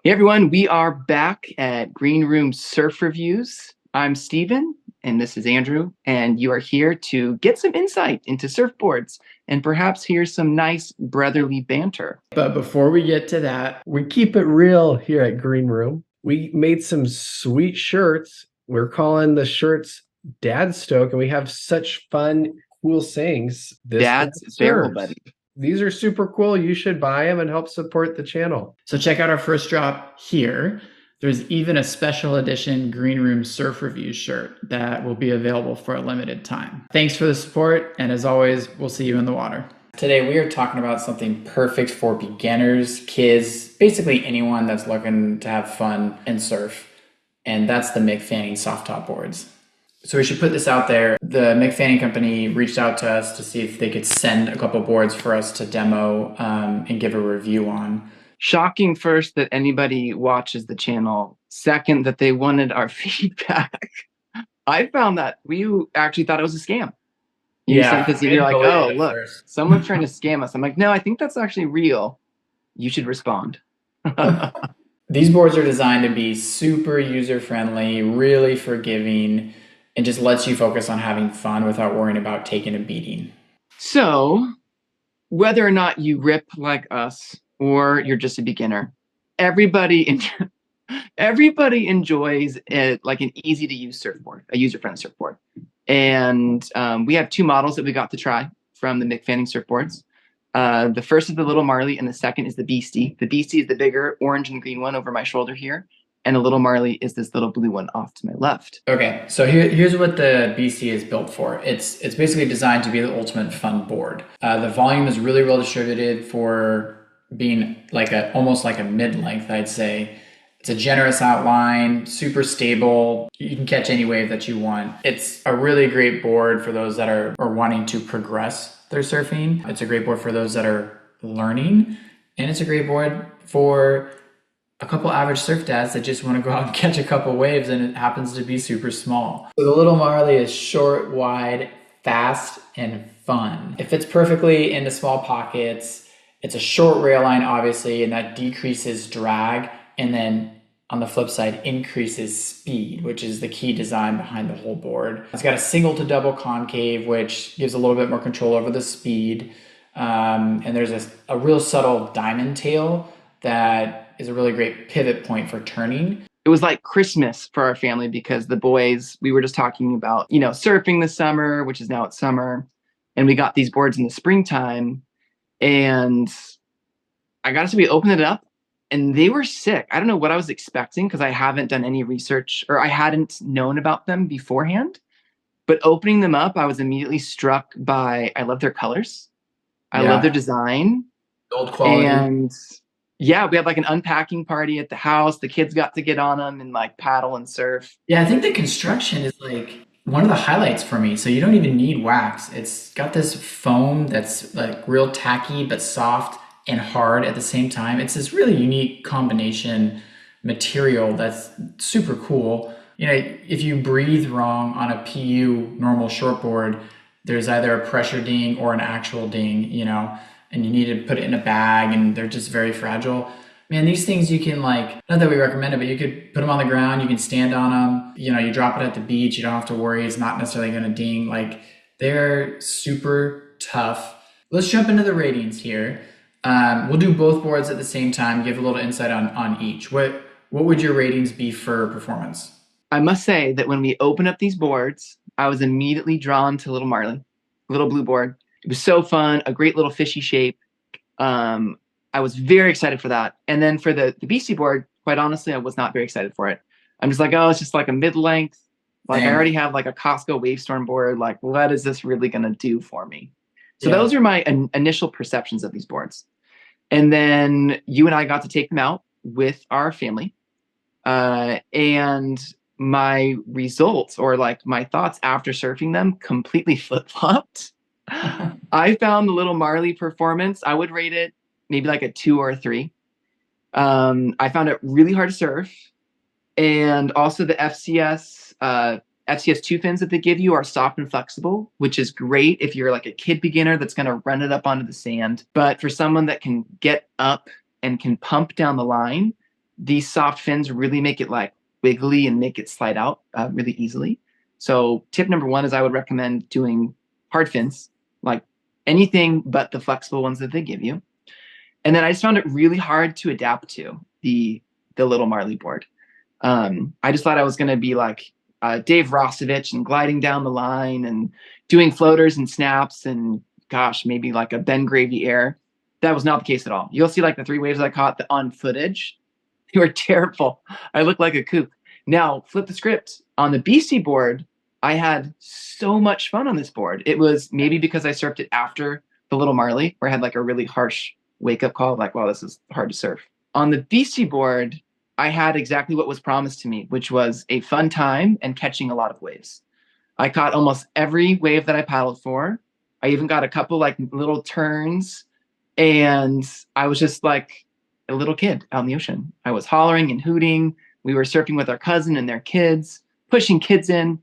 Hey everyone, we are back at Green Room Surf Reviews. I'm Steven and this is Andrew, and you are here to get some insight into surfboards and perhaps hear some nice brotherly banter. But before we get to that, we keep it real here at Green Room. We made some sweet shirts. We're calling the shirts DadStoke, and we have such fun, cool sayings. This dad Dad's barrel serves. buddy. These are super cool. You should buy them and help support the channel. So check out our first drop here. There's even a special edition Green Room Surf Review shirt that will be available for a limited time. Thanks for the support, and as always, we'll see you in the water. Today we are talking about something perfect for beginners, kids, basically anyone that's looking to have fun and surf, and that's the MF soft top boards. So we should put this out there. The MF company reached out to us to see if they could send a couple boards for us to demo and give a review on. Shocking first that anybody watches the channel. Second, that they wanted our feedback. I found that we actually thought it was a scam. You sent this, you're like, oh, look, someone's trying to scam us. I'm like, no, I think that's actually real. You should respond. These boards are designed to be super user-friendly, really forgiving, and just lets you focus on having fun without worrying about taking a beating. So, whether or not you rip like us or you're just a beginner, everybody enjoys it, like an easy-to-use surfboard, a user-friendly surfboard. And we have two models that we got to try from the MF surfboards. The first is the little Marley, and the second is the Beastie. The Beastie is the bigger orange and green one over my shoulder here, and the little Marley is this little blue one off to my left. Okay, so here's what the Beastie is built for. It's basically designed to be the ultimate fun board. The volume is really well distributed for being like almost like a mid-length, I'd say. It's a generous outline, super stable. You can catch any wave that you want. It's a really great board for those that are wanting to progress their surfing. It's a great board for those that are learning. And it's a great board for a couple average surf dads that just want to go out and catch a couple waves, and it happens to be super small. So the little Marley is short, wide, fast, and fun. It fits perfectly into small pockets. It's a short rail line, obviously, and that decreases drag. And then on the flip side, increases speed, which is the key design behind the whole board. It's got a single to double concave, which gives a little bit more control over the speed. And there's a real subtle diamond tail that is a really great pivot point for turning. It was like Christmas for our family because the boys, we were just talking about, surfing this summer, which is now it's summer. And we got these boards in the springtime. And I got to open it up. And they were sick. I don't know what I was expecting because I haven't done any research or I hadn't known about them beforehand. But opening them up, I was immediately struck by, I love their colors. I love their design. Gold quality. And yeah, we had like an unpacking party at the house. The kids got to get on them and like paddle and surf. Yeah, I think the construction is like one of the highlights for me. So you don't even need wax. It's got this foam that's like real tacky but soft and hard at the same time. It's this really unique combination material that's super cool. If you breathe wrong on a PU normal shortboard, there's either a pressure ding or an actual ding, and you need to put it in a bag, and they're just very fragile. Man, these things you can not that we recommend it, but you could put them on the ground, you can stand on them, you drop it at the beach, you don't have to worry, it's not necessarily gonna ding. They're super tough. Let's jump into the ratings here. We'll do both boards at the same time, give a little insight on each. What would your ratings be for performance? I must say that when we opened up these boards, I was immediately drawn to little Marley, little blue board. It was so fun, a great little fishy shape. I was very excited for that. And then for the Beastie board, quite honestly, I was not very excited for it. I'm just like, oh, it's just like a mid-length. I already have like a Costco Wavestorm board. What is this really going to do for me? So those are my initial perceptions of these boards. And then you and I got to take them out with our family. And my results or my thoughts after surfing them completely flip-flopped. I found the little Marley performance, I would rate it maybe like a 2 or a 3. I found it really hard to surf. And also the FCS 2 fins that they give you are soft and flexible, which is great if you're like a kid beginner that's going to run it up onto the sand. But for someone that can get up and can pump down the line, these soft fins really make it like wiggly and make it slide out really easily. So tip number one is I would recommend doing hard fins, like anything but the flexible ones that they give you. And then I just found it really hard to adapt to the little Marley board. I just thought I was going to be like Dave Rossovich and gliding down the line and doing floaters and snaps and gosh, maybe like a Ben Gravy air. That was not the case at all. You'll see like the 3 waves I caught on footage. They were terrible. I looked like a kook. Now, flip the script. On the Beastie board, I had so much fun on this board. It was maybe because I surfed it after the Little Marley, where I had like a really harsh wake-up call, like, wow, this is hard to surf. On the Beastie board, I had exactly what was promised to me, which was a fun time and catching a lot of waves. I caught almost every wave that I paddled for. I even got a couple like little turns, and I was just like a little kid out in the ocean. I was hollering and hooting. We were surfing with our cousin and their kids, pushing kids in.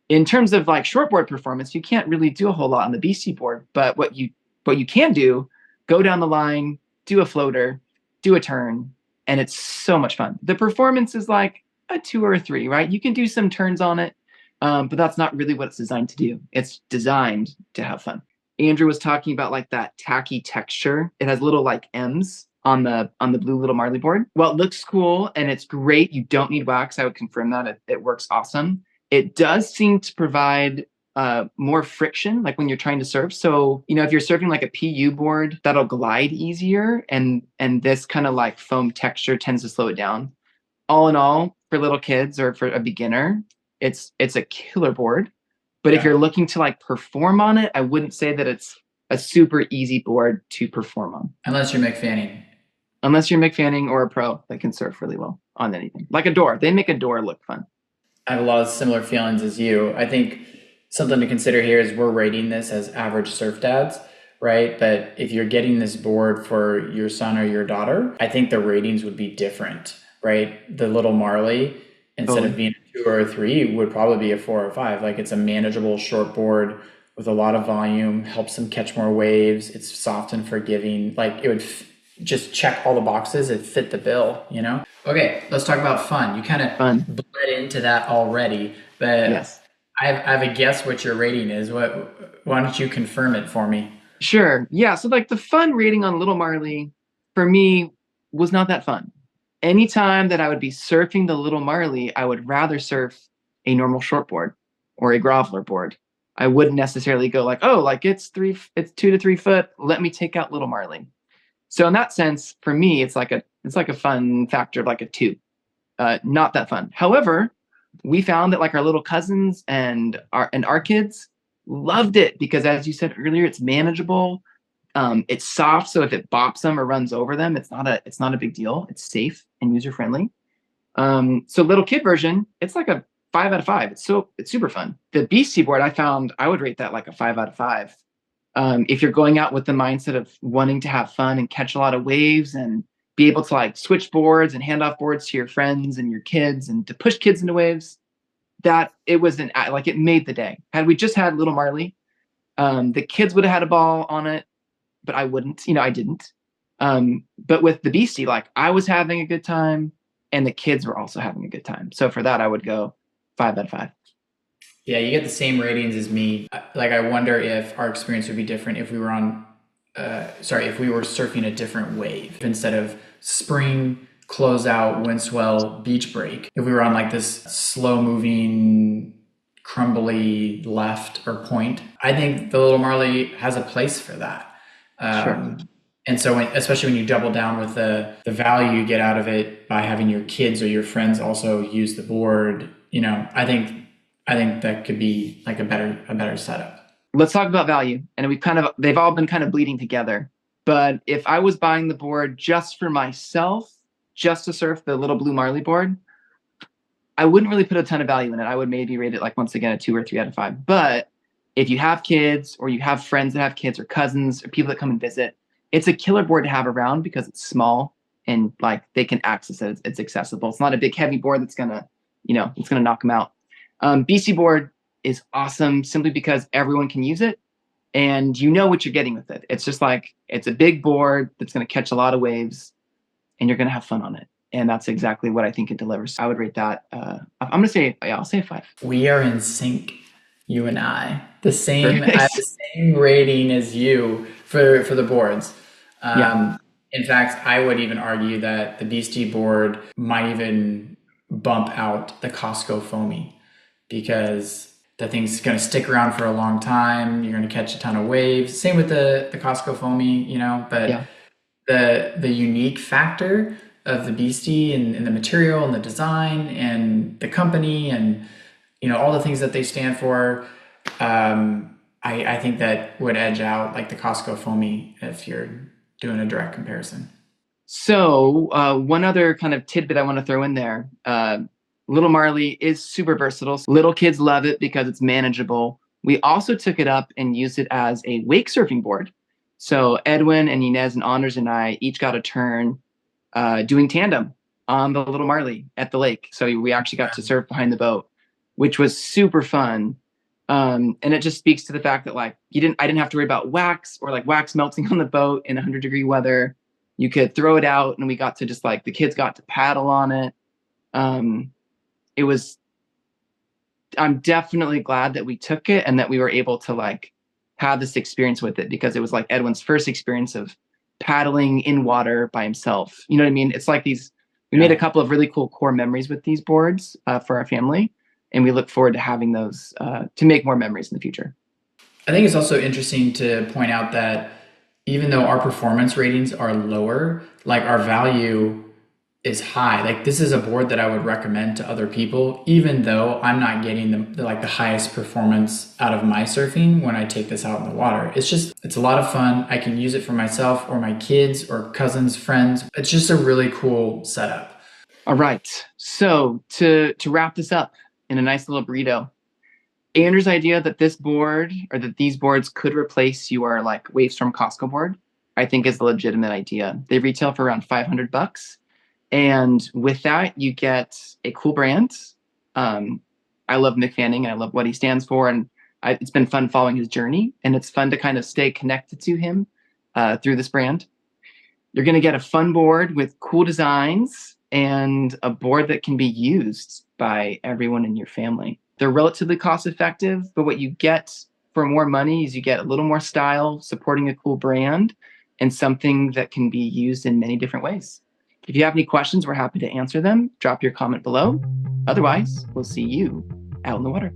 In terms of like shortboard performance, you can't really do a whole lot on the Beastie board, but what you can do, go down the line, do a floater, do a turn, and it's so much fun. The performance is like a 2 or a 3, right? You can do some turns on it, but that's not really what it's designed to do. It's designed to have fun. Andrew was talking about like that tacky texture. It has little like M's on the blue Little Marley board. Well, it looks cool and it's great. You don't need wax. I would confirm that. It works awesome. It does seem to provide more friction, like when you're trying to surf. So, if you're surfing like a PU board, that'll glide easier. And this kind of like foam texture tends to slow it down. All in all, for little kids or for a beginner, it's a killer board. But if you're looking to like perform on it, I wouldn't say that it's a super easy board to perform on. Unless you're Mick Fanning. Unless you're Mick Fanning or a pro that can surf really well on anything. Like a door. They make a door look fun. I have a lot of similar feelings as you. I think something to consider here is we're rating this as average surf dads, right? But if you're getting this board for your son or your daughter, I think the ratings would be different, right? The Little Marley, instead of being a 2 or a 3, would probably be a 4 or 5. Like it's a manageable short board with a lot of volume, helps them catch more waves. It's soft and forgiving. Like it would just check all the boxes. It fit the bill, Okay, let's talk about fun. You kind of bled into that already, but yes. I have a guess what your rating is. Why don't you confirm it for me? Sure. Yeah. So like the fun rating on Little Marley for me was not that fun. Anytime that I would be surfing the Little Marley, I would rather surf a normal shortboard or a groveler board. I wouldn't necessarily go like, oh, like it's 2 to 3 foot. Let me take out Little Marley. So in that sense, for me, it's like a fun factor of like a 2. Not that fun. However, we found that like our little cousins and our kids loved it because, as you said earlier, it's manageable. It's soft, so if it bops them or runs over them, it's not a big deal. It's safe and user friendly. So little kid version, it's like a 5 out of 5. It's super fun. The Beastie board, I found I would rate that like a 5 out of 5. If you're going out with the mindset of wanting to have fun and catch a lot of waves and be able to like switch boards and hand off boards to your friends and your kids and to push kids into waves, that it was it made the day. Had we just had Little Marley, the kids would have had a ball on it, but I wouldn't, I didn't. But with the Beastie, like I was having a good time and the kids were also having a good time. So for that, I would go 5 out of 5. Yeah, you get the same ratings as me. Like, I wonder if our experience would be different if we were if we were surfing a different wave instead of spring, closeout, wind swell, beach break. If we were on like this slow moving, crumbly left or point, I think the Little Marley has a place for that. Sure. And so, especially when you double down with the value you get out of it by having your kids or your friends also use the board, I think that could be like a better setup. Let's talk about value. And they've all been kind of bleeding together. But if I was buying the board just for myself, just to surf the little blue Marley board, I wouldn't really put a ton of value in it. I would maybe rate it like, once again, a 2 or 3 out of 5. But if you have kids or you have friends that have kids or cousins or people that come and visit, it's a killer board to have around because it's small and like they can access it. It's accessible. It's not a big heavy board that's gonna, it's gonna knock them out. Beastie board is awesome simply because everyone can use it and you know what you're getting with it. It's just like, it's a big board that's going to catch a lot of waves and you're going to have fun on it. And that's exactly what I think it delivers. I would rate that. I'm going to say, yeah, I'll say a 5. We are in sync, you and I. I have the same rating as you for the boards. In fact, I would even argue that the Beastie board might even bump out the Costco Foamy, because the thing's going to stick around for a long time. You're going to catch a ton of waves. Same with the Costco Foamy, you know, but the unique factor of the Beastie and the material and the design and the company and, you know, all the things that they stand for, I think that would edge out like the Costco Foamy if you're doing a direct comparison. So one other kind of tidbit I want to throw in there. Little Marley is super versatile. Little kids love it because it's manageable. We also took it up and used it as a wake surfing board. So Edwin and Inez and Anders and I each got a turn doing tandem on the Little Marley at the lake. So we actually got to surf behind the boat, which was super fun. And it just speaks to the fact that like I didn't have to worry about wax or like wax melting on the boat in 100-degree weather. You could throw it out and we got to just like, the kids got to paddle on it. I'm definitely glad that we took it and that we were able to like have this experience with it, because it was like Edwin's first experience of paddling in water by himself. You know what I mean? It's like we made a couple of really cool core memories with these boards for our family. And we look forward to having those to make more memories in the future. I think it's also interesting to point out that even though our performance ratings are lower, like our value is high. Like this is a board that I would recommend to other people, even though I'm not getting the highest performance out of my surfing when I take this out in the water. It's a lot of fun. I can use it for myself or my kids or cousins, friends. It's just a really cool setup. All right. So to wrap this up in a nice little burrito, Andrew's idea that this board or that these boards could replace your like Wavestorm Costco board, I think is a legitimate idea. They retail for around $500. And with that, you get a cool brand. I love Mick Fanning and I love what he stands for. And it's been fun following his journey. And it's fun to kind of stay connected to him through this brand. You're going to get a fun board with cool designs and a board that can be used by everyone in your family. They're relatively cost effective, but what you get for more money is you get a little more style, supporting a cool brand, and something that can be used in many different ways. If you have any questions, we're happy to answer them. Drop your comment below. Otherwise, we'll see you out in the water.